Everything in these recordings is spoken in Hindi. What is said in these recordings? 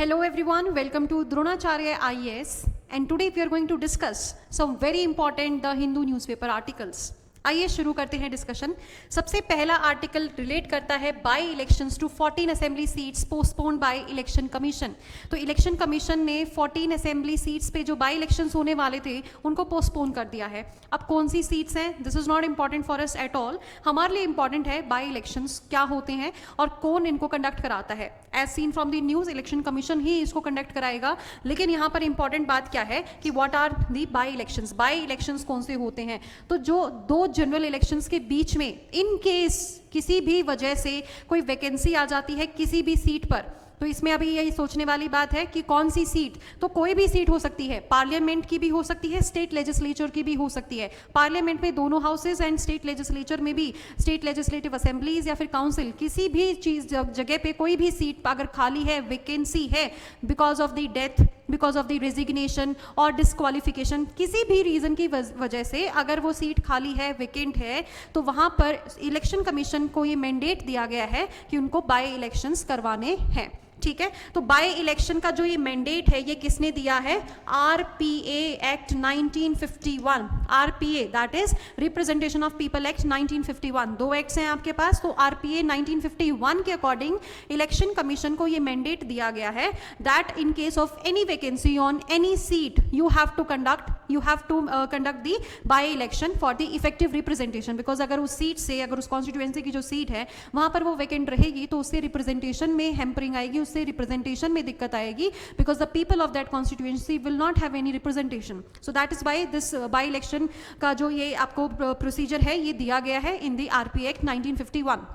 Hello everyone, welcome to Dronacharya IAS, and today we are going to discuss some very important The Hindu newspaper articles. आइए शुरू करते हैं डिस्कशन। सबसे पहला आर्टिकल रिलेट करता है by elections to 14 assembly seats postponed by election commission. तो इलेक्शन कमीशन ने 14 असेंबली सीट्स पे जो बाई इलेक्शंस होने वाले थे उनको पोस्टपोन कर दिया है। अब कौन सी सीट्स हैं, this is not important for us at all. हमारे लिए इंपॉर्टेंट है बाई इलेक्शंस क्या होते हैं और कौन इनको कंडक्ट कराता है। As seen from the news, election commission ही इसको कंडक्ट कराएगा, लेकिन यहाँ पर इंपॉर्टेंट बात क्या है कि what are the by elections. By elections कौन से होते हैं? तो जो दो जनरल इलेक्शंस के बीच में इन केस किसी भी वजह से कोई वैकेंसी आ जाती है किसी भी सीट पर, तो इसमें अभी यही सोचने वाली बात है कि कौन सी सीट, तो कोई भी सीट हो सकती है, पार्लियामेंट की भी हो सकती है, स्टेट लेजिस्लेचर की भी हो सकती है। पार्लियामेंट में दोनों हाउसेज एंड स्टेट लेजिस्लेचर में भी, स्टेट लेजिस्लेटिव असेंबलीज या फिर काउंसिल, किसी भी चीज जगह पे कोई भी सीट अगर खाली है, वैकेंसी है, because of the death, because of the resignation और डिस्क्वालिफिकेशन, किसी भी रीजन की वजह से अगर वो सीट खाली है, वेकेंट है, तो वहां पर इलेक्शन कमीशन को ये मैंडेट दिया गया है कि उनको बाय इलेक्शंस करवाने हैं। ठीक है, तो बाय इलेक्शन का जो ये मैंडेट है ये किसने दिया है? RPA act 1951। RPA that is representation of people act 1951। दो एक्ट्स हैं आपके पास, तो आरपीए 1951 के अकॉर्डिंग इलेक्शन कमीशन को ये मैंडेट दिया गया है that in case of any vacancy on any seat you have to conduct the by election for the effective representation. Because अगर उस सीट से, अगर उस कॉन्स्टिट्यूएंसी की जो सीट है वहां पर वो वैकेंट रहेगी तो उससे रिप्रेजेंटेशन में हैम्परिंग आएगी, उससे रिप्रेजेंटेशन में दिक्कत आएगी, because the people of that constituency will not have any representation. So that is by this by election का जो ये आपको प्रोसीजर है ये दिया गया है इन द आरपीए एक्ट 1951।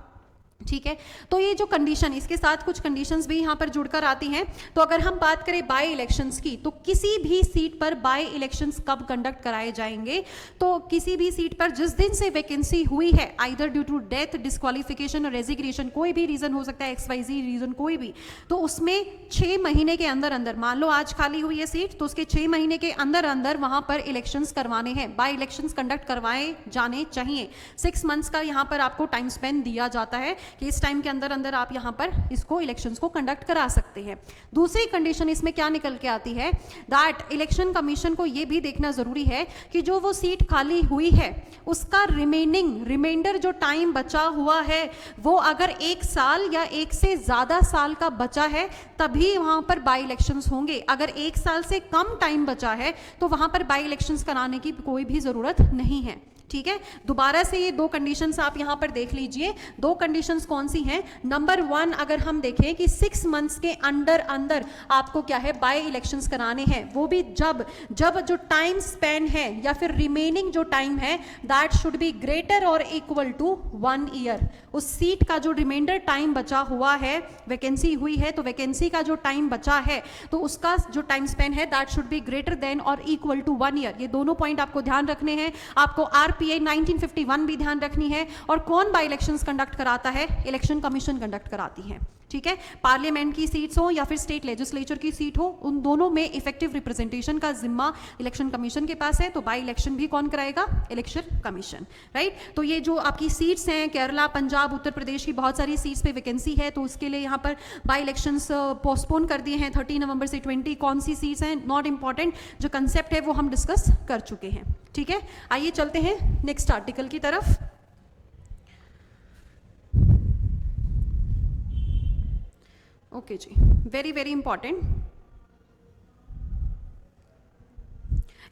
ठीक है, तो ये जो कंडीशन, इसके साथ कुछ कंडीशंस भी यहाँ पर जुड़कर आती हैं। तो अगर हम बात करें बाय इलेक्शंस की, तो किसी भी सीट पर बाय इलेक्शंस कब कंडक्ट कराए जाएंगे? तो किसी भी सीट पर जिस दिन से वैकेंसी हुई है, either due to death, disqualification और रेजिग्नेशन, कोई भी रीजन हो सकता है, XYZ रीजन कोई भी, तो उसमें 6 महीने के अंदर अंदर, मान लो आज खाली हुई है सीट, तो उसके 6 महीने के अंदर अंदर वहां पर इलेक्शंस करवाने हैं, बाय इलेक्शंस कंडक्ट करवाए जाने चाहिए। 6 मंथ्स का यहाँ पर आपको टाइम स्पेन दिया जाता है कि इस टाइम के अंदर अंदर आप यहां पर इसको इलेक्शंस को कंडक्ट करा सकते हैं। दूसरी कंडीशन इसमें क्या निकल के आती है दैट इलेक्शन कमीशन को यह भी देखना जरूरी है कि जो वो सीट खाली हुई है उसका रिमाइंडर जो टाइम बचा हुआ है वो अगर 1 साल या 1 से ज्यादा साल का बचा है तभी वहां पर बाय इलेक्शंस होंगे। अगर 1 साल से कम टाइम बचा है तो वहां पर बाय इलेक्शंस कराने की कोई भी जरूरत नहीं है। ठीक है, दोबारा से ये 2 कंडीशंस आप यहां पर देख लीजिए। 2 कंडीशंस कौन सी हैं? नंबर 1, अगर हम देखें कि 6 मंथ्स के अंदर अंदर आपको क्या है, बाय इलेक्शंस कराने हैं, वो भी जब जो टाइम स्पेन है या फिर रिमेनिंग जो टाइम है दैट शुड बी ग्रेटर और इक्वल टू 1 ईयर। उस सीट का जो रिमाइंडर टाइम बचा हुआ है, वैकेंसी हुई है तो वैकेंसी का जो टाइम बचा है तो उसका जो टाइम स्पेन है that should be greater than और इक्वल टू 1 ईयर। ये दोनों पॉइंट आपको ध्यान रखने हैं। आपको आरपीए 1951 भी ध्यान रखनी है। और कौन बाय इलेक्शंस कंडक्ट कराता है? इलेक्शन कमीशन कंडक्ट कराती है। ठीक है, पार्लियामेंट की सीट्स हो या फिर स्टेट लेजिस्लेचर की सीट हो, उन दोनों में इफेक्टिव रिप्रेजेंटेशन का जिम्मा इलेक्शन कमीशन के पास है। तो बाय इलेक्शन भी कौन कराएगा? Election commission, right. तो ये जो आपकी सीट्स हैं, केरला, पंजाब, उत्तर प्रदेश की बहुत सारी सीट्स पे वैकेंसी है, तो उसके लिए यहाँ पर बाय इलेक्शंस पोस्टपोन कर दिए हैं 30 नवंबर से 20। कौन सी सीट्स हैं नॉट इंपॉर्टेंट, जो कंसेप्ट है वो हम डिस्कस कर चुके हैं। ठीक है, आइए चलते हैं नेक्स्ट आर्टिकल की तरफ। Okay ji, very very important,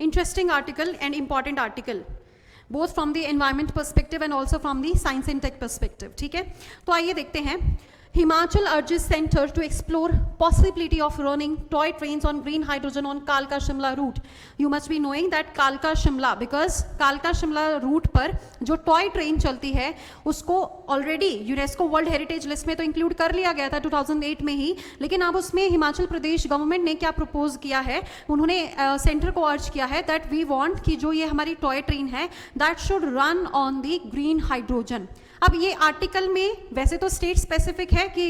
interesting article and important article both from the environment perspective and also from the science and tech perspective। ठीक है, तो आइए देखते हैं। Himachal urges center to explore possibility of running toy trains on green hydrogen on Kalka Shimla route। You must be knowing that Kalka Shimla, because Kalka Shimla route पर जो टॉय ट्रेन चलती है उसको already UNESCO world heritage list में तो इंक्लूड कर लिया गया था 2008 में ही, लेकिन अब उसमें हिमाचल प्रदेश गवर्नमेंट ने क्या प्रपोज किया है, उन्होंने सेंटर को अर्ज किया है दैट वी वांट कि जो ये हमारी टॉय ट्रेन है that should run on the green hydrogen. अब ये आर्टिकल में वैसे तो स्टेट स्पेसिफिक है कि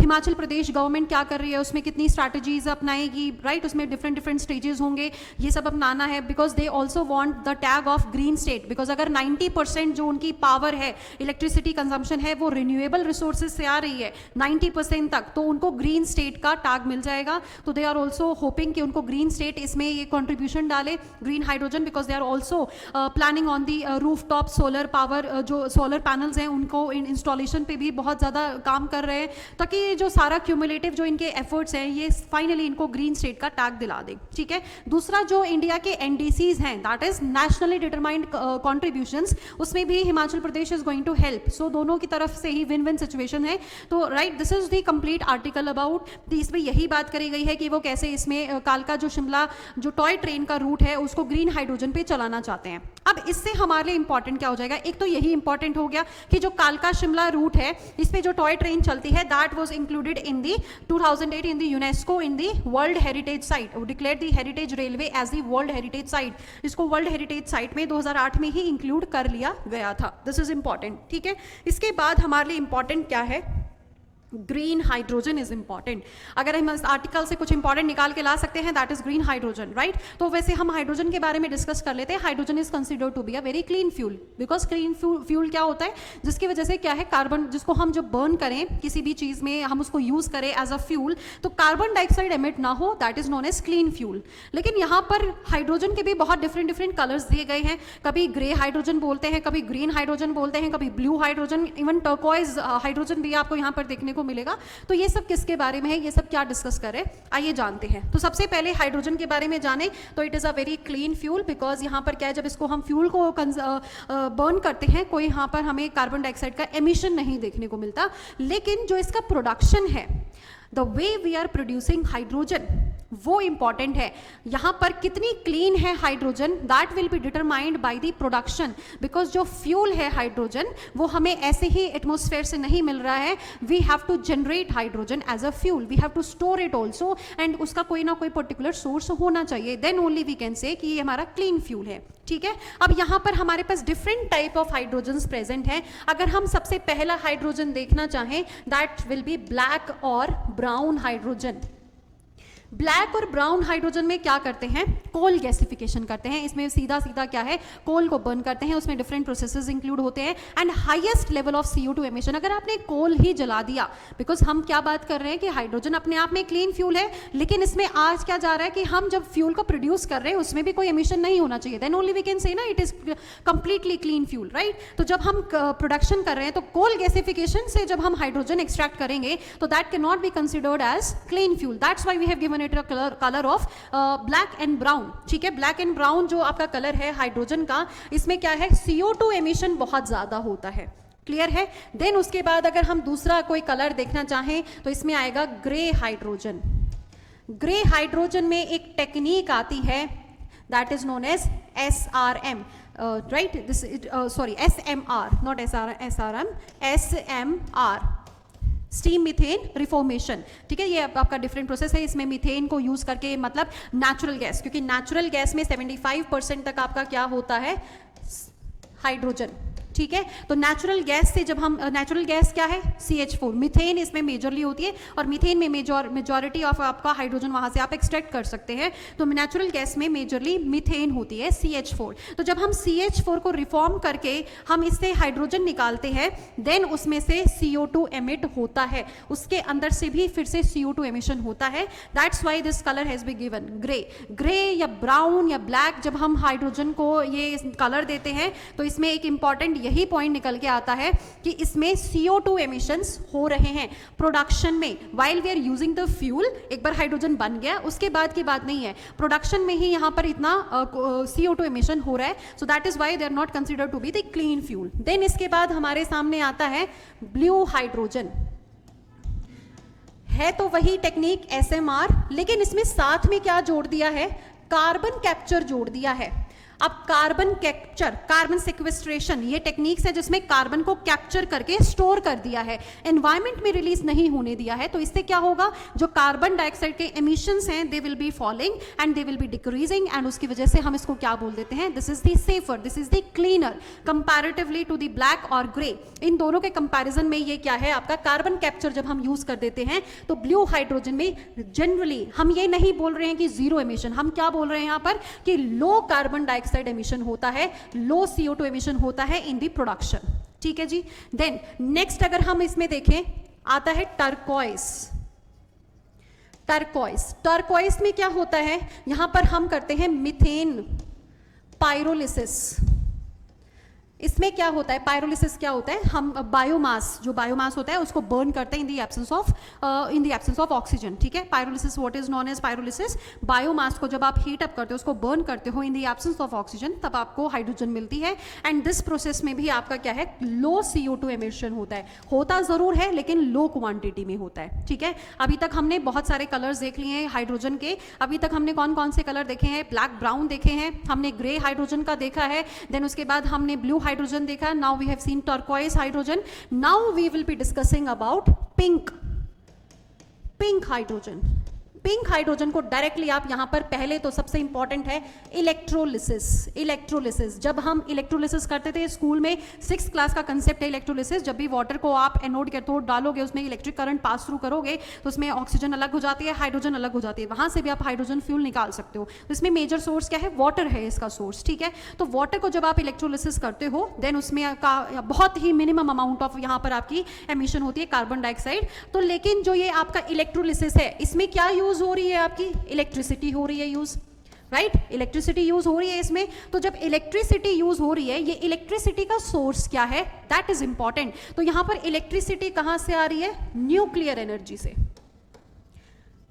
हिमाचल प्रदेश गवर्नमेंट क्या कर रही है, उसमें कितनी स्ट्रैटेजीज अपनाएगी, राइट, उसमें डिफरेंट डिफरेंट स्टेजेस होंगे, ये सब अपनाना है, because they also want the tag of green state, because अगर 90% जो उनकी पावर है, इलेक्ट्रिसिटी कंजम्पशन है, वो रिन्यूएबल रिसोर्सेज से आ रही है 90% तक, तो उनको ग्रीन स्टेट का टैग मिल जाएगा। तो दे आर ऑल्सो होपिंग कि उनको ग्रीन स्टेट इसमें ये कॉन्ट्रीब्यूशन डाले, green hydrogen, because they are also planning on the roof top solar power, जो सोलर पैनल्स हैं उनको इंस्टॉलेशन पे भी बहुत ज़्यादा काम कर रहे हैं, ताकि जो सारा क्यूमुलेटिव जो इनके एफर्ट्स हैं ये फाइनली इनको ग्रीन स्टेट का टैग दिला दें, ठीक है। दूसरा जो इंडिया के एनडीसीज हैं, that is nationally determined contributions, उसमें भी Himachal Pradesh is going to help, सो दोनों की तरफ से ही विन विन सिचुएशन है। तो right, this is the complete article about, इसमें यही बात करी गई है कि वो कैसे इसमें कालका जो शिमला जो टॉय ट्रेन का रूट है उसको ग्रीन हाइड्रोजन पे चलाना चाहते हैं। अब इससे हमारे लिए इंपॉर्टेंट क्या हो जाएगा, एक तो यही इंपॉर्टेंट हो गया कि जो कालका शिमला रूट है इस पे जो टॉय ट्रेन चलती है, that was included in the 2008 in the UNESCO in the world heritage site, declare the heritage railway as the world heritage site, इसको वर्ल्ड हेरिटेज साइट में 2008 में ही इंक्लूड कर लिया गया था। दिस इज इंपॉर्टेंट, ठीक है। इसके बाद हमारे लिए इंपॉर्टेंट क्या है, ग्रीन हाइड्रोजन इज इंपॉर्टेंट। अगर हम इस आर्टिकल से कुछ इंपॉर्टेंट निकाल के ला सकते हैं, that is green hydrogen, right. तो वैसे हम हाइड्रोजन के बारे में डिस्कस कर लेते हैं। Hydrogen is considered to be a very clean fuel, because clean fuel क्या होता है, जिसकी वजह से क्या है, कार्बन जिसको हम जब बर्न करें किसी भी चीज में, हम उसको यूज करें एज अ फ्यूल, तो कार्बन डाइऑक्साइड एमिट ना हो, that is known as clean fuel. लेकिन यहाँ पर हाइड्रोजन के भी बहुत डिफरेंट डिफरेंट कलर्स दिए गए हैं, कभी ग्रे हाइड्रोजन बोलते हैं, कभी ग्रीन हाइड्रोजन बोलते हैं, कभी blue hydrogen, even turquoise hydrogen भी आपको यहाँ पर देखने को मिलेगा। तो ये सब किसके बारे में है, ये सब क्या डिस्कस करें, आइए जानते हैं। तो सबसे पहले हाइड्रोजन के बारे में जाने तो it is a very clean fuel, because यहाँ पर क्या है, जब इसको हम फ्यूल को बर्न करते हैं, कोई यहाँ पर हमें कार्बन डाइऑक्साइड का एमिशन नहीं देखने को मिलता। लेकिन जो इसका प्रोडक्शन है, the way we are producing hydrogen, वो इंपॉर्टेंट है। यहाँ पर कितनी क्लीन है hydrogen, that will be determined by the production, because जो फ्यूल है हाइड्रोजन वो हमें ऐसे ही एटमॉस्फेयर से नहीं मिल रहा है, we have to generate hydrogen as a fuel, we have to store it also, and उसका कोई ना कोई पर्टिकुलर सोर्स होना चाहिए, देन ओनली वी कैन से कि ये हमारा क्लीन फ्यूल है, ठीक है। अब यहाँ पर हमारे पास different type of hydrogen present है। अगर हम सबसे पहला हाइड्रोजन देखना चाहें, दैट विल बी ब्लैक और ब्राउन हाइड्रोजन। ब्लैक और ब्राउन हाइड्रोजन में क्या करते हैं, कोल गैसिफिकेशन करते हैं। इसमें सीधा सीधा क्या है, कोल को बर्न करते हैं, उसमें डिफरेंट प्रोसेसेस इंक्लूड होते हैं, and highest level of CO2 emission. अगर आपने कोल ही जला दिया, बिकॉज हम क्या बात कर रहे हैं कि हाइड्रोजन अपने आप में क्लीन फ्यूल है, लेकिन इसमें आज क्या जा रहा है कि हम जब फ्यूल को प्रोड्यूस कर रहे हैं उसमें भी कोई एमिशन नहीं होना चाहिए, देन ओनली वी कैन से ना it is completely clean fuel, right. तो जब हम प्रोडक्शन कर रहे हैं तो कोल गैसिफिकेशन से जब हम हाइड्रोजन एक्सट्रैक्ट करेंगे तो that can not be considered as clean fuel, that's why we have given it a colour of black and brown, ठीक है। ब्लैक एंड ब्राउन जो आपका कलर है हाइड्रोजन का, इसमें क्या है, CO2 एमिशन बहुत ज्यादा होता है, क्लियर है। देन उसके बाद अगर हम दूसरा कोई कलर देखना चाहें तो इसमें आएगा ग्रे हाइड्रोजन। ग्रे हाइड्रोजन में एक टेक्निक आती है, that is known as SRM, right, this sorry SMR, not SRM, SMR, steam methane reformation, ठीक है। ये आपका डिफरेंट प्रोसेस है, इसमें मीथेन को यूज करके, मतलब नेचुरल गैस, क्योंकि नेचुरल गैस में 75% तक आपका क्या होता है, हाइड्रोजन, ठीक है। तो नेचुरल गैस से जब हम, नेचुरल गैस क्या है, CH4, मीथेन इसमें मेजरली होती है, और मीथेन में मेजॉरिटी ऑफ आपका हाइड्रोजन वहां से आप एक्सट्रैक्ट कर सकते हैं। तो नेचुरल गैस में मेजरली मीथेन होती है, CH4। तो जब हम CH4 को रिफॉर्म करके हम इससे हाइड्रोजन निकालते हैं, देन उसमें से CO2 एमिट होता है, उसके अंदर से भी फिर से CO2 एमिशन होता है, that's why this colour has been given grey. Grey या ब्राउन या ब्लैक जब हम हाइड्रोजन को ये कलर देते हैं तो इसमें एक इंपॉर्टेंट यही पॉइंट निकल के आता है कि इसमें CO2 एमिशंस हो रहे हैं प्रोडक्शन में, while we are using the fuel. एक बार हाइड्रोजन बन गया उसके बाद की बात नहीं है, प्रोडक्शन में ही यहाँ पर इतना CO2 एमिशन हो रहा है, so that is why they are not considered to be the clean fuel. Then इसके बाद हमारे सामने आता है ब्लू हाइड्रोजन। है तो वही टेक्निक SMR, लेकिन इसमें साथ में क्या जोड़ दिया है, कार्बन कैप्चर जोड़ दिया है। अब कार्बन कैप्चर, कार्बन सेक्वेस्ट्रेशन, ये टेक्निक्स है जिसमें कार्बन को कैप्चर करके स्टोर कर दिया है, एनवायरमेंट में रिलीज नहीं होने दिया है। तो इससे क्या होगा, जो कार्बन डाइऑक्साइड के एमिशंस हैं they will be falling and they will be decreasing, and उसकी वजह से हम इसको क्या बोल देते हैं, this is the safer, this is the cleaner comparatively to the black और ग्रे। इन दोनों के कंपैरिजन में ये क्या है आपका कार्बन कैप्चर जब हम यूज कर देते हैं तो ब्लू हाइड्रोजन में जनरली हम ये नहीं बोल रहे हैं कि जीरो एमिशन, हम क्या बोल रहे हैं यहां पर कि लो कार्बन डाइऑक्साइड एमिशन होता है, लो CO2 एमिशन होता है इन द प्रोडक्शन। ठीक है जी। देन नेक्स्ट अगर हम इसमें देखें आता है टर्कोइस। टर्कोइस में क्या होता है, यहां पर हम करते हैं मीथेन पायरोलिसिस। इसमें क्या होता है, पायरोलिसिस क्या होता है, हम बायोमास, जो बायोमास होता है उसको बर्न करते हैं in the absence of oxygen. ठीक है, pyrolysis, what is known as pyrolysis, biomass को जब आप हीट अप करते हो, उसको बर्न करते हो इन द एब्सेंस ऑफ ऑक्सीजन, तब आपको हाइड्रोजन मिलती है। एंड दिस प्रोसेस में भी आपका क्या है, लो CO2 एमिशन होता जरूर है लेकिन लो क्वांटिटी में होता है। ठीक है, अभी तक हमने बहुत सारे कलर्स देख लिए हैं हाइड्रोजन के। अभी तक हमने कौन कौन से कलर देखे हैं, ब्लैक ब्राउन देखे हैं, हमने ग्रे हाइड्रोजन का देखा है, देन उसके बाद हमने ब्लू हाइड्रोजन देखा, now we have seen turquoise hydrogen, now we will be discussing about pink hydrogen. Pink hydrogen को डायरेक्टली आप यहां पर पहले तो सबसे इंपॉर्टेंट है इलेक्ट्रोलिसिस। जब हम इलेक्ट्रोलिसिस करते थे स्कूल में, 6th क्लास का कंसेप्ट है इलेक्ट्रोलिसिस। जब भी वाटर को आप एनोड कैथोड डालोगे, उसमें इलेक्ट्रिक करंट पास थ्रू करोगे तो उसमें ऑक्सीजन अलग हो जाती है, हाइड्रोजन अलग हो जाती है, वहां से भी आप हाइड्रोजन फ्यूल निकाल सकते हो। तो इसमें मेजर सोर्स क्या है, वाटर है इसका सोर्स। ठीक है, तो वाटर को जब आप इलेक्ट्रोलिसिस करते हो देन उसमें बहुत ही मिनिमम अमाउंट ऑफ यहाँ पर आपकी एमिशन होती है कार्बन डाइऑक्साइड। तो लेकिन जो ये आपका इलेक्ट्रोलिसिस है, इसमें क्या यूज हो रही है, आपकी इलेक्ट्रिसिटी हो रही है यूज, राइट, इलेक्ट्रिसिटी यूज हो रही है इसमें। तो जब इलेक्ट्रिसिटी यूज हो रही है, ये इलेक्ट्रिसिटी का सोर्स क्या है, दैट इज इंपॉर्टेंट। तो यहां पर इलेक्ट्रिसिटी कहां से आ रही है, न्यूक्लियर एनर्जी से।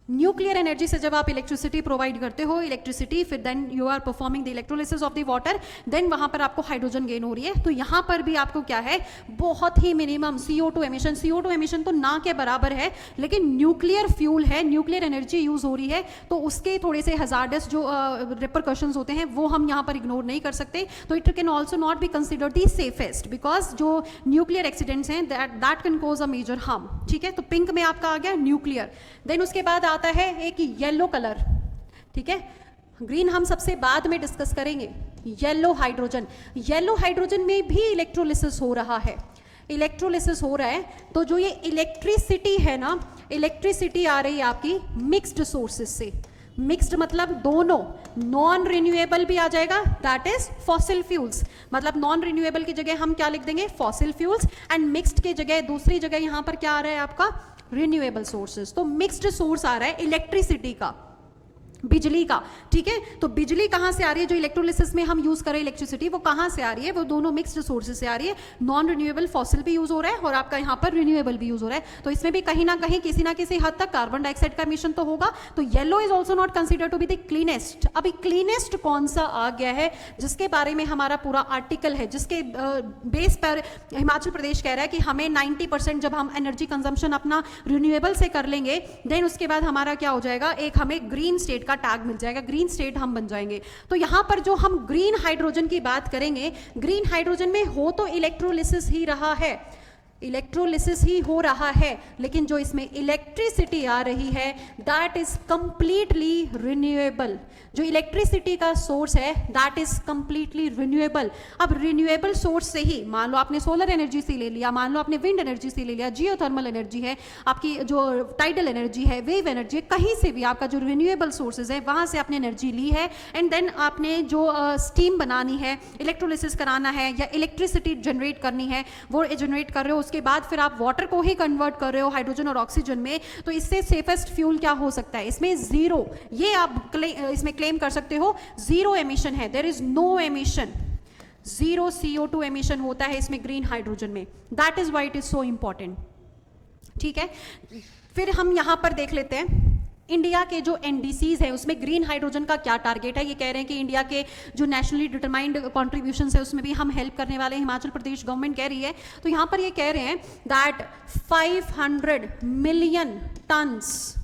न्यूक्लियर एनर्जी से जब आप इलेक्ट्रिसिटी प्रोवाइड करते हो, इलेक्ट्रिसिटी, फिर then you are performing the electrolysis of the water, then वहां पर आपको हाइड्रोजन गेन हो रही है। तो यहां पर भी आपको क्या है, बहुत ही minimum CO2 emission. CO2 emission तो ना के बराबर है, लेकिन न्यूक्लियर फ्यूल है, न्यूक्लियर एनर्जी यूज हो रही है, तो उसके थोड़े से हजार्डस जो रिपरकशंस होते हैं वो हम यहाँ पर इग्नोर नहीं कर सकते। तो it can also not be considered the safest, because जो न्यूक्लियर एक्सीडेंट्स हैं that can cause a major harm. ठीक है, तो पिंक में आपका आ गया न्यूक्लियर। देन उसके बाद आता है एक येलो कलर। ठीक है, ग्रीन हम सबसे बाद में डिस्कस करेंगे। येलो हाइड्रोजन में भी इलेक्ट्रोलिसिस हो रहा है, तो जो ये इलेक्ट्रिसिटी है ना, इलेक्ट्रिसिटी आ रही है आपकी मिक्स्ड सोर्सेस से। मिक्स्ड मतलब दोनों, नॉन रिन्यूएबल भी आ जाएगा, दैट इज फॉसिल फ्यूल्स। मतलब नॉन रिन्यूएबल की जगह हम क्या लिख देंगे, फॉसिल फ्यूल्स, एंड मिक्स्ड की जगह दूसरी जगह यहां पर क्या आ रहा है आपका, रिन्यूएबल सोर्सेस। तो मिक्स्ड सोर्स आ रहा है इलेक्ट्रिसिटी का, बिजली का। ठीक है, तो बिजली कहां से आ रही है, जो इलेक्ट्रोलिसिस में हम यूज करें इलेक्ट्रिसिटी, वो कहां से आ रही है, वो दोनों मिक्स्ड सोर्सेज से आ रही है। नॉन रिन्यूएबल फॉसिल भी यूज हो रहा है और आपका यहां पर रिन्यूएबल भी यूज हो रहा है। तो इसमें भी कहीं ना कहीं किसी ना किसी हद तक कार्बन डाइऑक्साइड का एमिशन तो होगा। तो yellow is also not considered to be the cleanest. अभी क्लीनेस्ट कौन सा आ गया है, जिसके बारे में हमारा पूरा आर्टिकल है, जिसके बेस पर हिमाचल प्रदेश कह रहा है कि हमें 90% जब हम एनर्जी कंजम्पशन अपना रिन्यूएबल से कर लेंगे, देन उसके बाद हमारा क्या हो जाएगा, एक हमें ग्रीन स्टेट का टैग मिल जाएगा, ग्रीन स्टेट हम बन जाएंगे। तो यहां पर जो हम ग्रीन हाइड्रोजन की बात करेंगे, ग्रीन हाइड्रोजन में हो तो इलेक्ट्रोलिसिस ही रहा है, लेकिन जो इसमें इलेक्ट्रिसिटी आ रही है दैट इज कंप्लीटली रिन्यूएबल। जो इलेक्ट्रिसिटी का सोर्स है दैट इज कंप्लीटली रिन्यूएबल। अब रिन्यूएबल सोर्स से ही, मान लो आपने सोलर एनर्जी से ले लिया, मान लो आपने विंड एनर्जी से ले लिया, जियोथर्मल एनर्जी है, आपकी जो टाइडल एनर्जी है, वेव एनर्जी है, कहीं से भी आपका जो रिन्यूएबल सोर्सेज है वहां से आपने एनर्जी ली है, एंड देन आपने जो स्टीम बनानी है, इलेक्ट्रोलिसिस कराना है या इलेक्ट्रिसिटी जनरेट करनी है, वो जनरेट कर रहे हो, उसके बाद फिर आप वाटर को ही कन्वर्ट कर रहे हो हाइड्रोजन और ऑक्सीजन में। तो इससे सेफेस्ट फ्यूल क्या हो सकता है, इसमें जीरो, ये आप इसमें क्लेम कर सकते हो, जीरो एमिशन है, there is no emission, zero CO2 emission होता है इसमें ग्रीन हाइड्रोजन में। That is why it is so important. ठीक है, फिर हम यहां पर देख लेते हैं इंडिया के जो NDCs है उसमें ग्रीन हाइड्रोजन का क्या टारगेट है। ये कह रहे हैं कि इंडिया के जो नेशनली डिटरमाइंड कॉन्ट्रीब्यूशन है उसमें भी हम हेल्प करने वाले, हिमाचल प्रदेश गवर्नमेंट कह रही है। तो यहाँ पर ये कह रहे हैं दैट 500 मिलियन टन्स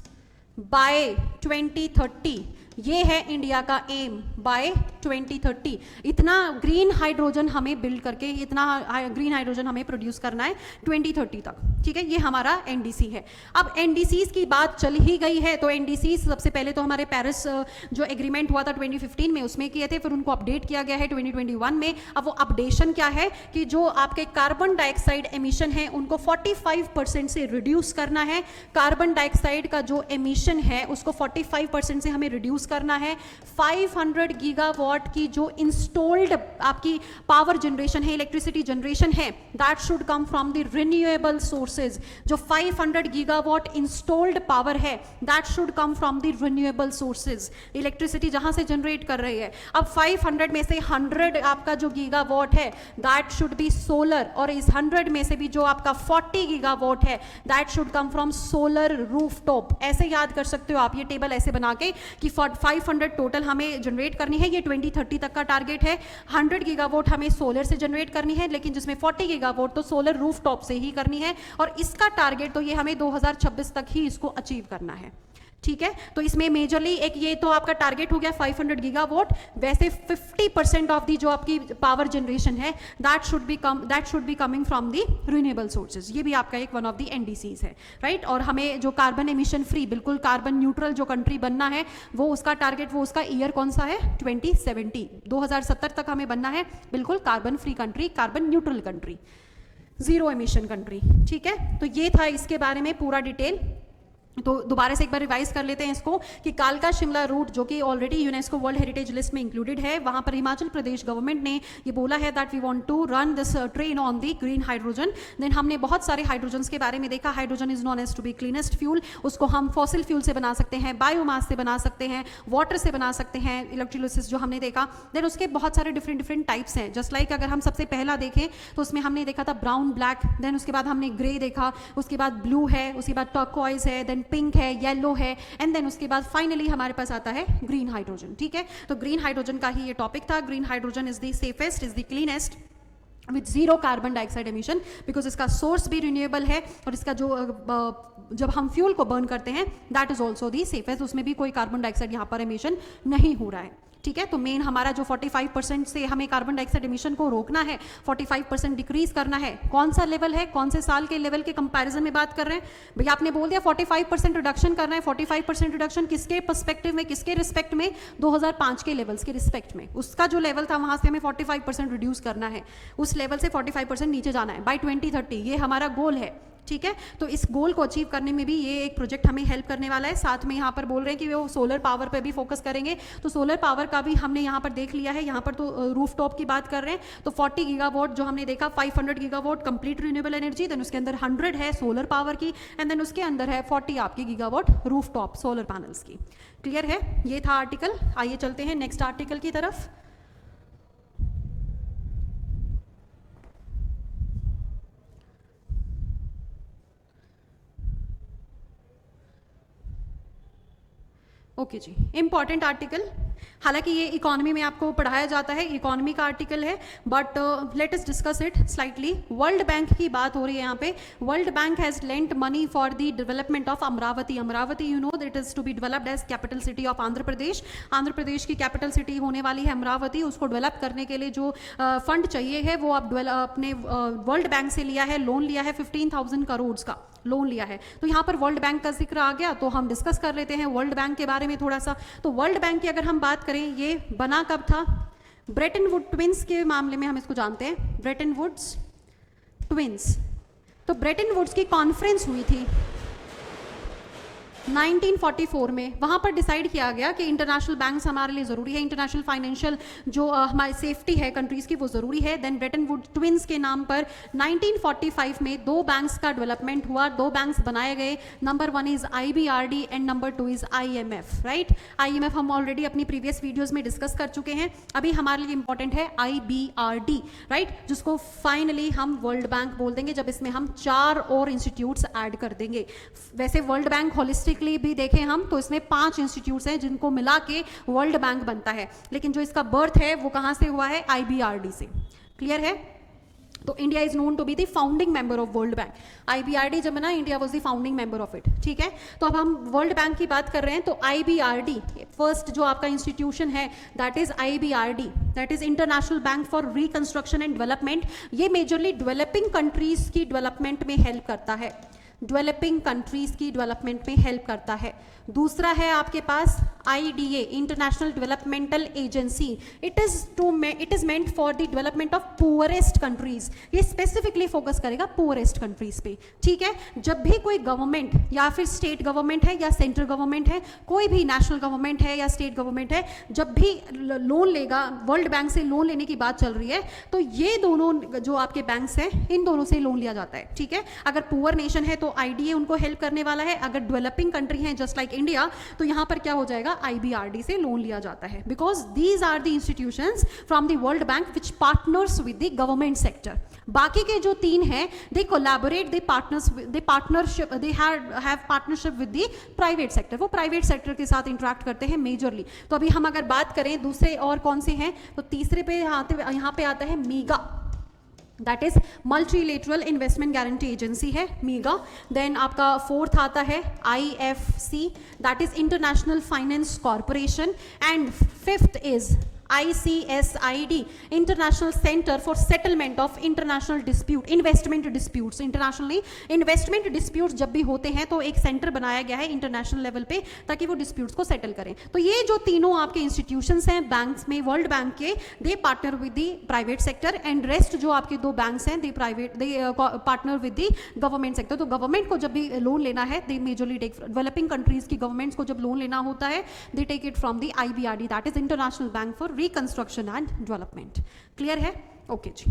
बाय 2030, ये है इंडिया का एम बाय 2030। इतना ग्रीन हाइड्रोजन हमें बिल्ड करके, इतना ग्रीन हाइड्रोजन हमें प्रोड्यूस करना है 2030 तक, ठीक है। ये हमारा एनडीसी है। अब एनडीसीज की बात चल ही गई है तो एनडीसीज सबसे पहले तो हमारे पेरिस जो एग्रीमेंट हुआ था 2015 में उसमें किए थे, फिर उनको अपडेट किया गया है 2021 में। अब वो अपडेशन क्या है कि जो आपके कार्बन डाइऑक्साइड एमिशन है उनको 45% से रिड्यूस करना है। कार्बन डाइऑक्साइड का जो एमिशन है उसको 45% से हमें रिड्यूस करना है। 500 गीगावाट की जो इंस्टॉल्ड आपकी पावर जनरेशन है, इलेक्ट्रिसिटी जनरेशन है, that should come from the renewable sources. जो 500 गीगावाट इंस्टॉल्ड पावर है that should come from the renewable sources, electricity जहां से जनरेट कर रही है। अब 500 में से 100 आपका जो गीगावाट है दैट शुड बी सोलर, और इस 100 में से भी जो आपका 40 गीगावाट है that should come from solar rooftop. ऐसे याद कर सकते हो आप ये टेबल ऐसे बना के कि 500 टोटल हमें जनरेट करनी है, ये 2030 तक का टारगेट है। 100 गीगावाट हमें सोलर से जनरेट करनी है, लेकिन जिसमें 40 गीगावाट तो सोलर रूफटॉप से ही करनी है, और इसका टारगेट तो ये हमें 2026 तक ही इसको अचीव करना है, ठीक है। तो इसमें मेजरली एक ये तो आपका टारगेट हो गया 500 गीगावाट। वैसे 50% ऑफ दी जो आपकी पावर जनरेशन है that should be coming from the renewable sources. ये भी आपका एक वन ऑफ दी एनडीसीज है, राइट। और हमें जो कार्बन एमिशन फ्री, बिल्कुल कार्बन न्यूट्रल जो कंट्री बनना है, वो उसका टारगेट, वो उसका ईयर कौन सा है, 2070, 2070 तक हमें बनना है बिल्कुल carbon free country, carbon neutral country, zero emission country, ठीक है। तो ये था इसके बारे में पूरा डिटेल। तो दोबारा से एक बार रिवाइज कर लेते हैं इसको कि कालका शिमला रूट जो कि already UNESCO world heritage list में इंक्लूडेड है, वहां पर हिमाचल प्रदेश गवर्नमेंट ने ये बोला है that we want to run this train on the green hydrogen. Then हमने बहुत सारे हाइड्रोजन्स के बारे में देखा। Hydrogen is known as to be cleanest fuel. उसको हम फॉसिल फ्यूल से बना सकते हैं, बायोमास से बना सकते हैं, वाटर से बना सकते हैं, इलेक्ट्रोलिसिस जो हमने देखा। देन उसके बहुत सारे डिफरेंट टाइप्स हैं। जस्ट लाइक अगर हम सबसे पहला देखें तो उसमें हमने देखा था ब्राउन ब्लैक, देन उसके बाद हमने ग्रे देखा, उसके बाद ब्लू है, उसके बाद टर्कोइज है, देन पिंक है, येलो है, एंड देन उसके बाद फाइनली हमारे पास आता है ग्रीन हाइड्रोजन, ठीक है। तो ग्रीन हाइड्रोजन का ही ये टॉपिक था। Green hydrogen is the safest, is the cleanest with zero carbon dioxide emission, because इसका सोर्स भी रिन्यूएबल है, और इसका जो जब हम फ्यूल को बर्न करते हैं that is also the safest, उसमें भी कोई कार्बन डाइऑक्साइड यहाँ पर एमिशन नहीं हो रहा है, ठीक है। तो मेन हमारा जो 45% से हमें कार्बन डाइऑक्साइड एमिशन को रोकना है, 45% डिक्रीज करना है। कौन सा लेवल है, कौन से साल के लेवल के कंपैरिजन में बात कर रहे हैं भैया? आपने बोल दिया 45% रिडक्शन करना है। 45% रिडक्शन किसके पर्सपेक्टिव में, किसके रिस्पेक्ट में? 2005 के लेवल्स के रिस्पेक्ट में। उसका जो लेवल था वहां से हमें 45% रिड्यूस करना है, उस लेवल से 45% नीचे जाना है बाय 2030। ये हमारा गोल है, ठीक है। तो इस गोल को अचीव करने में भी ये एक प्रोजेक्ट हमें हेल्प करने वाला है। साथ में यहाँ पर बोल रहे हैं कि वो सोलर पावर पे भी फोकस करेंगे, तो सोलर पावर का भी हमने यहाँ पर देख लिया है। यहाँ पर तो रूफटॉप की बात कर रहे हैं, तो 40 गीगावाट जो हमने देखा, 500 gigawatt complete renewable energy, then उसके अंदर 100 है सोलर पावर की, एंड देन उसके अंदर है 40 आपकी गीगावाट रूफटॉप सोलर पैनल्स की। क्लियर है? ये था आर्टिकल। आइए चलते हैं नेक्स्ट आर्टिकल की तरफ। ओके जी, इंपॉर्टेंट आर्टिकल। हालांकि ये इकोनॉमी में आपको पढ़ाया जाता है, इकोनॉमी का आर्टिकल है, but let us discuss it slightly. World Bank की बात हो रही है यहाँ पे। World Bank has lent money for the development of Amaravati. Amaravati you know that is to be developed as capital city of Andhra Pradesh. Andhra Pradesh की कैपिटल सिटी होने वाली है अमरावती। उसको डेवलप करने के लिए जो फंड चाहिए है वो आप अपने वर्ल्ड बैंक से लिया है, लोन लिया है, 15,000 करोड़ का लोन लिया है। तो यहाँ पर वर्ल्ड बैंक का जिक्र आ गया, तो हम डिस्कस कर लेते हैं वर्ल्ड बैंक के बारे में थोड़ा सा। तो वर्ल्ड बैंक की अगर हम बात करें, ये बना कब था? ब्रेटन वुड ट्विंस के मामले में हम इसको जानते हैं, ब्रेटन वुड्स ट्विंस। तो ब्रेटन वुड्स की कॉन्फ्रेंस हुई थी 1944 में। वहाँ पर डिसाइड किया गया कि इंटरनेशनल बैंक्स हमारे लिए ज़रूरी है, इंटरनेशनल फाइनेंशियल जो हमारी सेफ्टी है कंट्रीज़ की वो ज़रूरी है। देन ब्रेटन वुड ट्विंस के नाम पर 1945 में 2 बैंक्स का डेवलपमेंट हुआ, 2 बैंक्स बनाए गए। Number 1 is IBRD and number 2 is IMF, right. IMF हम ऑलरेडी अपनी प्रीवियस वीडियोज़ में डिस्कस कर चुके हैं। अभी हमारे लिए इंपॉर्टेंट है IBRD, राइट, जिसको फाइनली हम वर्ल्ड बैंक बोल देंगे जब इसमें हम 4 और इंस्टीट्यूट्स ऐड कर देंगे। वैसे वर्ल्ड बैंक होलिस्टिक भी देखें हम तो इसमें 5 इंस्टीट्यूट्स हैं जिनको मिला के वर्ल्ड बैंक बनता है, लेकिन जो इसका बर्थ है वो कहां से हुआ है? IBRD से। क्लियर है? तो India is known to be the founding member of World Bank. IBRD जब बना, India was the founding member of it, ठीक है। तो अब हम वर्ल्ड बैंक की बात कर रहे हैं, तो IBRD फर्स्ट जो आपका इंस्टीट्यूशन है that is IBRD, that is international bank for reconstruction and development. ये मेजरली डेवलपिंग कंट्रीज की डेवलपमेंट में हेल्प करता है, डेवलपिंग कंट्रीज की डेवलपमेंट में हेल्प करता है। दूसरा है आपके पास IDA, international developmental agency. It is meant for the development of poorest countries. ये स्पेसिफिकली फोकस करेगा पुअरेस्ट कंट्रीज पे, ठीक है। जब भी कोई गवर्नमेंट या फिर स्टेट गवर्नमेंट है या सेंट्रल गवर्नमेंट है, कोई भी नेशनल गवर्नमेंट है या स्टेट गवर्नमेंट है, जब भी लोन लेगा, वर्ल्ड बैंक से लोन लेने की बात चल रही है, तो ये दोनों जो आपके बैंक्स हैं, इन दोनों से लोन लिया जाता है, ठीक है। अगर पुअर नेशन है तो IDA उनको हेल्प करने वाला है, अगर डेवलपिंग कंट्री है जस्ट लाइक इंडिया, तो यहां पर क्या हो जाएगा, IBRD से लोन लिया जाता है, because these are the institutions from the world bank which partners with the government sector. बाकी के जो तीन हैं, they collaborate, they partnership, they have partnership with the private sector. वो प्राइवेट सेक्टर के साथ इंटरेक्ट करते हैं मेजरली। तो अभी हम अगर बात करें दूसरे और कौन से हैं, तो तीसरे पे यहाँ पे आता है MIGA, that is multilateral investment guarantee agency है मीगा। देन आपका फोर्थ आता है IFC, that is international finance corporation. And fifth is ICSID, international centre for settlement of international dispute, investment disputes. Internationally investment disputes जब भी होते हैं तो एक सेंटर बनाया गया है इंटरनेशनल लेवल पे, ताकि वो डिस्प्यूट्स को सेटल करें। तो ये जो तीनों आपके इंस्टीट्यूशंस हैं बैंक्स में, वर्ल्ड बैंक के, they partner with the private sector, and rest जो आपके दो बैंक्स हैं they partner with the government sector. तो गवर्नमेंट को जब भी लोन लेना है, they majorly take, developing countries की गवर्नमेंट्स को जब लोन लेना होता है, they take it from the IBRD, that is international bank for reconstruction and development. Clear है? ओके जी,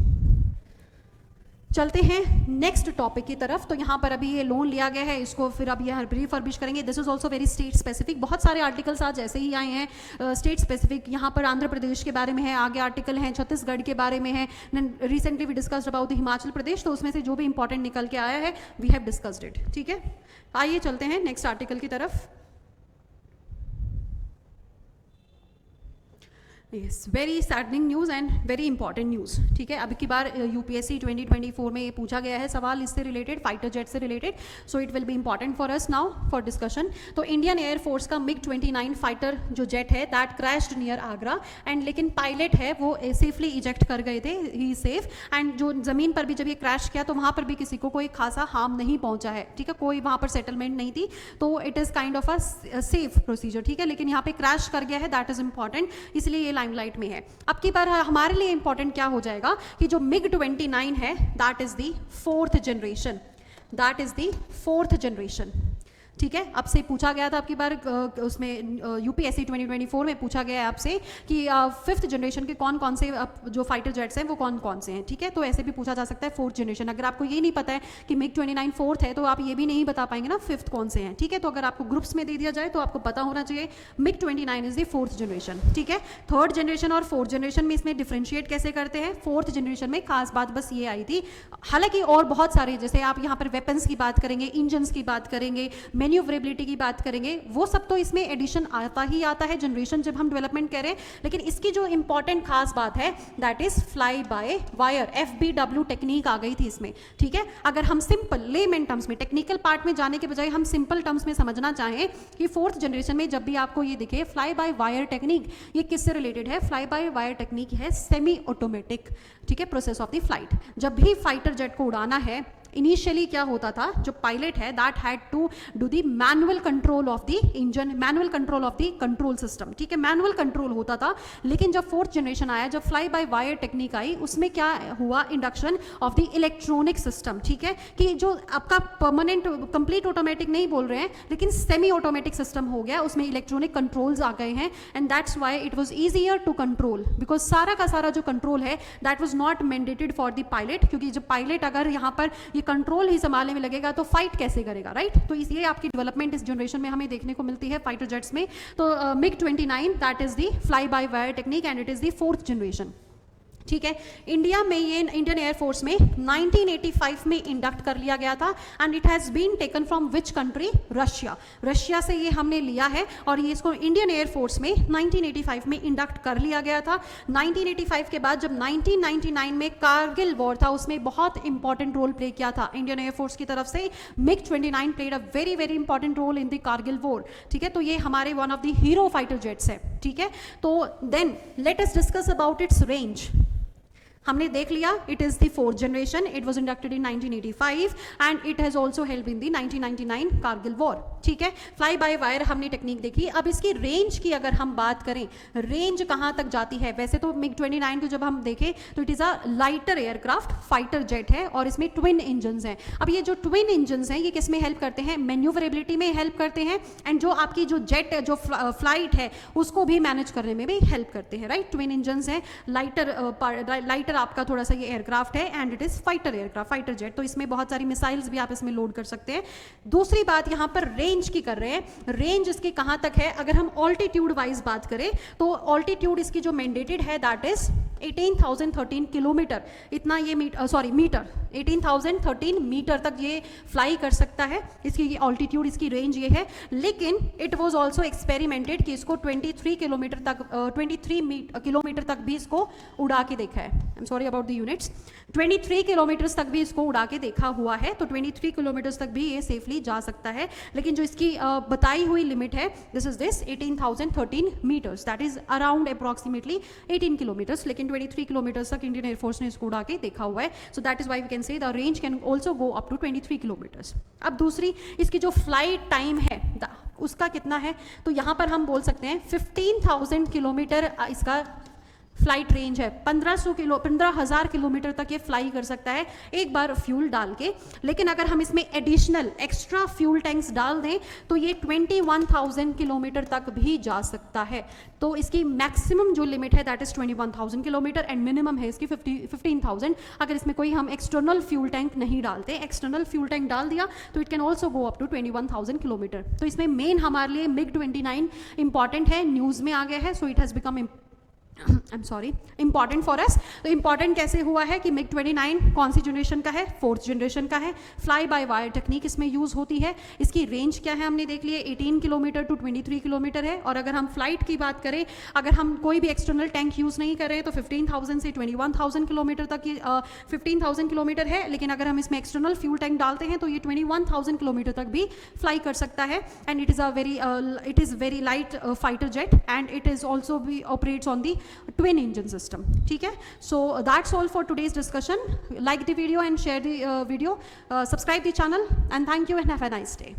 चलते हैं नेक्स्ट टॉपिक की तरफ। तो यहाँ पर अभी ये लोन लिया गया है, इसको फिर अब ये रिफर्बिश करेंगे। This is also very state specific. बहुत सारे आर्टिकल्स आज ऐसे ही आए हैं स्टेट स्पेसिफिक। यहाँ पर आंध्र प्रदेश के बारे में है, आगे आर्टिकल हैं छत्तीसगढ़ के बारे में है, recently we discussed about the Himachal Pradesh. तो उसमें से जो भी इंपॉर्टेंट निकल के आया है वी हैव डिस्कस्ड इट, ठीक है। आइए चलते हैं नेक्स्ट आर्टिकल की तरफ। Yes, very saddening news and very important news, ठीक है। अब की बार UPSC 2024 में ये पूछा गया है सवाल इससे रिलेटेड, फाइटर जेट से related. So it will be important for us now for discussion. तो इंडियन एयरफोर्स का MiG-29 फाइटर जो जेट है that crashed near Agra, and लेकिन पायलट है वो सेफली इजेक्ट कर गए थे, ही सेफ। एंड जो ज़मीन पर भी जब ये क्रैश किया तो वहाँ पर भी किसी को कोई खासा हार्म नहीं पहुँचा है, ठीक है। कोई वहाँ पर सेटलमेंट नहीं थी, तो it is kind of a safe procedure, ठीक है। लेकिन यहाँ पे क्रैश कर गया है, दैट इज़ इंपॉर्टेंट, इसलिए लाइमलाइट में है। अब की बार हमारे लिए इंपॉर्टेंट क्या हो जाएगा कि जो MiG-29 है that is the fourth generation, that is the fourth generation, ठीक है। अब से पूछा गया था आपकी बार उसमें UPSC 2024 में पूछा गया है आपसे कि फिफ्थ जनरेशन के कौन कौन से जो फाइटर जेट्स हैं वो कौन कौन से हैं, ठीक है। तो ऐसे भी पूछा जा सकता है फोर्थ जनरेशन। अगर आपको ये नहीं पता है कि MiG-29 फोर्थ है तो आप ये भी नहीं बता पाएंगे ना फिफ्थ कौन से हैं, ठीक है। तो अगर आपको ग्रुप्स में दे दिया जाए तो आपको पता होना चाहिए MiG-29 is the fourth generation, ठीक है। थर्ड जनरेशन और फोर्थ जनरेशन में इसमें डिफ्रेंशिएट कैसे करते हैं। फोर्थ जनरेशन में खास बात बस ये आई थी, हालांकि और बहुत सारे, जैसे आप यहाँ पर वेपन्स की बात करेंगे, इंजन्स की बात करेंगे, मैन्यूवरेबिलिटी की बात करेंगे, वो सब तो इसमें एडिशन आता ही आता है जनरेशन जब हम डेवलपमेंट करें। लेकिन इसकी जो इंपॉर्टेंट खास बात है that is fly by wire, FBW technique आ गई थी इसमें, ठीक है। अगर हम सिंपल लेमन टर्म्स में, टेक्निकल पार्ट में जाने के बजाय हम सिंपल टर्म्स में समझना चाहें कि फोर्थ जनरेशन में जब भी आपको ये दिखे फ्लाई बाय वायर टेक्निक, ये किससे रिलेटेड है। फ्लाई बाय वायर टेक्निक है सेमी ऑटोमेटिक, ठीक है, प्रोसेस ऑफ द फ्लाइट। जब भी फाइटर जेट को उड़ाना है, इनिशियली क्या होता था, जो पायलट है that had to do the manual control of the engine, manual control of the control system, ठीक है, मैनुअल कंट्रोल होता था। लेकिन जब फोर्थ जनरेशन आया, जब फ्लाई बाय वायर टेक्निक आई, उसमें क्या हुआ, induction of the electronic system, ठीक है, कि जो आपका परमानेंट कंप्लीट ऑटोमेटिक नहीं बोल रहे हैं लेकिन सेमी ऑटोमेटिक सिस्टम हो गया, उसमें इलेक्ट्रॉनिक कंट्रोल्स आ गए हैं। And that's why it was easier to control, because सारा का सारा जो कंट्रोल है that was not mandated for the pilot, क्योंकि जब पायलट अगर यहाँ पर ये कंट्रोल ही संभालने में लगेगा तो फाइट कैसे करेगा, राइट। तो इसलिए आपकी डेवलपमेंट इस जनरेशन में हमें देखने को मिलती है फाइटर जेट्स में। तो MiG-29 that is the fly by wire technique and it is the fourth generation, ठीक है। इंडिया में ये इंडियन एयरफोर्स में 1985 में इंडक्ट कर लिया गया था and it has been taken from which country? Russia. Russia से ये हमने लिया है और ये इसको इंडियन एयरफोर्स में 1985 में इंडक्ट कर लिया गया था। 1985 के बाद जब 1999 में कारगिल वॉर था उसमें बहुत इंपॉर्टेंट रोल प्ले किया था इंडियन एयरफोर्स की तरफ से। MiG-29 played a very very important role in the Kargil war, ठीक है। तो ये हमारे one of the hero fighter jets है, ठीक है। तो then let us discuss about its range. हमने देख लिया it is the fourth generation, it was inducted in 1985 and it has also help in the 1999 Kargil war, ठीक है। फ्लाई बाय वायर हमने टेक्निक देखी। अब इसकी रेंज की अगर हम बात करें, रेंज कहां तक जाती है? वैसे तो MiG-29 को जब हम देखें तो it is a lighter aircraft fighter jet है और इसमें ट्विन इंजन हैं। अब ये जो ट्विन इंजन हैं ये किस में हेल्प करते हैं? मैन्यूवरेबिलिटी में हेल्प करते हैं एंड जो आपकी जो जेट जो फ्लाइट है उसको भी मैनेज करने में भी हेल्प करते हैं, राइट। ट्विन इंजन है, लाइटर आपका थोड़ा सा ये एयरक्राफ्ट है and it is fighter aircraft, fighter jet. तो इसमें बहुत सारी मिसाइल्स भी आप इसमें लोड कर सकते हैं। दूसरी बात यहाँ पर रेंज की कर रहे हैं, रेंज इसकी कहाँ तक है? अगर हम ऑल्टीट्यूड वाइज बात करें तो ऑल्टीट्यूड इसकी जो मैंडेटेड है दैट इज 18,013 किलोमीटर, इतना ये मीटर 18,013 मीटर तक ये फ्लाई कर सकता है। इसकी ऑल्टीट्यूड, इसकी रेंज ये है। लेकिन इट वाज आल्सो एक्सपेरिमेंटेड कि इसको 23 किलोमीटर तक भी इसको उड़ा के देखा है। I am sorry about the units. 23 kilometres तक भी इसको उड़ा के देखा हुआ है, तो 23 किलोमीटर्स तक भी ये सेफली जा सकता है। लेकिन जो इसकी बताई हुई लिमिट है this is 18,013 metres, that is around approximately 18 kilometres. लेकिन 23 किलोमीटर्स तक इंडियन एयरफोर्स ने इसको उड़ा के देखा हुआ है। So that is why we can say the range can also go up to 23 kilometres. अब दूसरी इसकी जो फ्लाइट टाइम है उसका कितना है? तो यहाँ पर हम बोल सकते हैं 15,000 किलोमीटर इसका फ्लाइट रेंज है। 15,000 किलोमीटर तक ये फ्लाई कर सकता है एक बार फ्यूल डाल के। लेकिन अगर हम इसमें एडिशनल एक्स्ट्रा फ्यूल टैंक्स डाल दें तो ये 21,000 किलोमीटर तक भी जा सकता है। तो इसकी मैक्सिमम जो लिमिट है that is 21,000 kilometre and minimum है इसकी 15,000। अगर इसमें कोई हम एक्सटर्नल फ्यूल टैंक नहीं डालते, एक्सटर्नल फ्यूल टैंक डाल दिया तो it can also go up to 21,000 kilometre. तो इसमें मेन हमारे लिए MiG-29 इंपॉर्टेंट है, न्यूज़ में आ गया है। So it has become important for us. तो इंपॉर्टेंट कैसे हुआ है कि MiG-29 कौन सी जनरेशन का है? फोर्थ जनरेशन का है। फ्लाई बाय वायर टेक्निक इसमें यूज होती है। इसकी रेंज क्या है हमने देख लिया, 18 किलोमीटर टू 23 किलोमीटर है। और अगर हम फ्लाइट की बात करें, अगर हम कोई भी एक्सटर्नल टैंक यूज नहीं कर रहे हैं तो 15,000 से 21,000 किलोमीटर तक ये 15,000 किलोमीटर है। लेकिन अगर हम इसमें एक्सटर्नल फ्यूल टैंक डालते हैं तो ये 21,000 किलोमीटर तक भी फ्लाई कर सकता है। And it is very light fighter jet and it is also भी operates on the twin engine system, ठीक है। So that's all for today's discussion. Like the video and share the video, subscribe the channel and thank you and have a nice day.